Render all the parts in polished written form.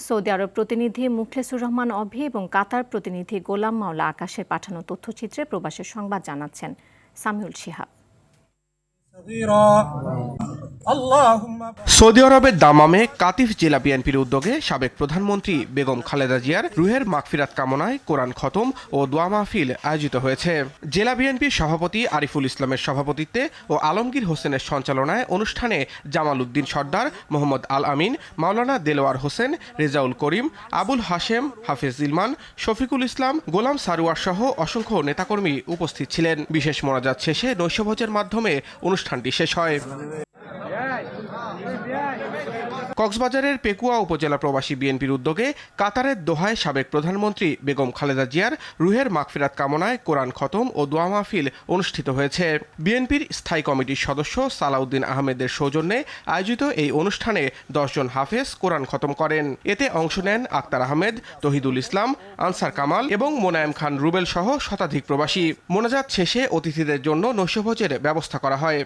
Saudi আরব প্রতিনিধি মুখলেসুর রহমান অভি এবং কাতার প্রতিনিধি গোলাম মাওলা আকাশের পাঠানো তথ্যচিত্রে প্রবাসের সংবাদ জানাচ্ছেন সামিউল শিহাব। সৌদি আরবের দামামে কাতিফ জেলা বিএনপির উদ্যোগে সাবেক প্রধানমন্ত্রী বেগম খালেদা জিয়ার রুহের মাগফিরাত কামনায় কোরআন খতম ও দোয়া মাহফিল আয়োজিত হয়েছে। জেলা বিএনপির সভাপতি আরিফুল ইসলামের সভাপতিত্বে ও আলমগীর হোসেনের সঞ্চালনায় অনুষ্ঠানে জামাল উদ্দিন সর্দার, মোহাম্মদ আল আমিন, মাওলানা দেলোয়ার হোসেন, রেজাউল করিম, আবুল হাশেম, হাফেজ ইলমান, শফিকুল ইসলাম, গোলাম সারোয়ার সহ অসংখ্য নেতাকর্মী উপস্থিত ছিলেন। বিশেষ মোনাজাত শেষে নৈশভোজের মাধ্যমে অনুষ্ঠানটি শেষ হয়। কক্সবাজারের পেকুয়া উপজেলা প্রবাসী বিএনপির উদ্যোগে কাতারের দোহায় সাবেক প্রধানমন্ত্রী বেগম খালেদা জিয়ার রুহের মাগফিরাত কামনায় কোরআন খতম ও দোয়া মাহফিল অনুষ্ঠিত হয়েছে। বিএনপির স্থায়ী কমিটির সদস্য সালাউদ্দিন আহমেদের সৌজন্যে আয়োজিত এই অনুষ্ঠানে 10 জন হাফেজ কোরআন খতম করেন। এতে অংশ নেন আক্তার আহমেদ, তহিদুল ইসলাম, আনসার কামাল এবং মোনায়েম খান রুবেল সহ শতাধিক প্রবাসী। মোনাজাত শেষে অতিথিদের জন্য নৈশভোজের ব্যবস্থা করা হয়।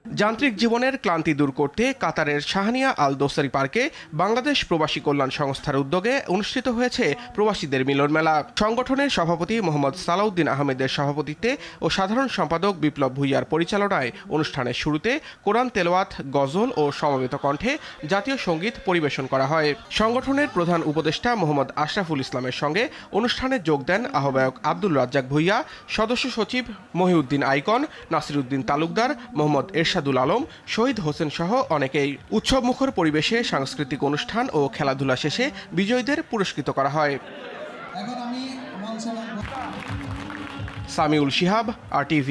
যান্ত্রিক জীবনের ক্লান্তি দূর করতে কাতারের শাহানিয়া আল দোসারি পার্কে বাংলাদেশ প্রবাসী কল্যাণ সংস্থার উদ্যোগে অনুষ্ঠিত হয়েছে প্রবাসীদের মিলন মেলা। সংগঠনের সভাপতি মোহাম্মদ সালাউদ্দিন আহমেদের সভাপতিত্বে ও সাধারণ সম্পাদক বিপ্লব ভুইয়ার পরিচালনায় অনুষ্ঠানের শুরুতে কোরআন তেলাওয়াত, গজল ও সমবেত কণ্ঠে জাতীয় সঙ্গীত পরিবেশন করা হয়। সংগঠনের প্রধান উপদেষ্টা মোহাম্মদ আশরাফুল ইসলামের সঙ্গে অনুষ্ঠানে যোগ দেন আহ্বায়ক আব্দুল রাজ্জাক ভুইয়া, সদস্য সচিব মহিউদ্দিন আইকন, নাসিরউদ্দিন তালুকদার, মোহাম্মদ এরশাদুল আলম, শহীদ হোসেন সহ অনেকেই। উৎসবমুখর পরিবেশে সাংস্কৃতিক অনুষ্ঠান ও খেলাধুলা শেষে বিজয়ীদের পুরস্কৃত করা হয়। সামিউল শিহাব, RTV।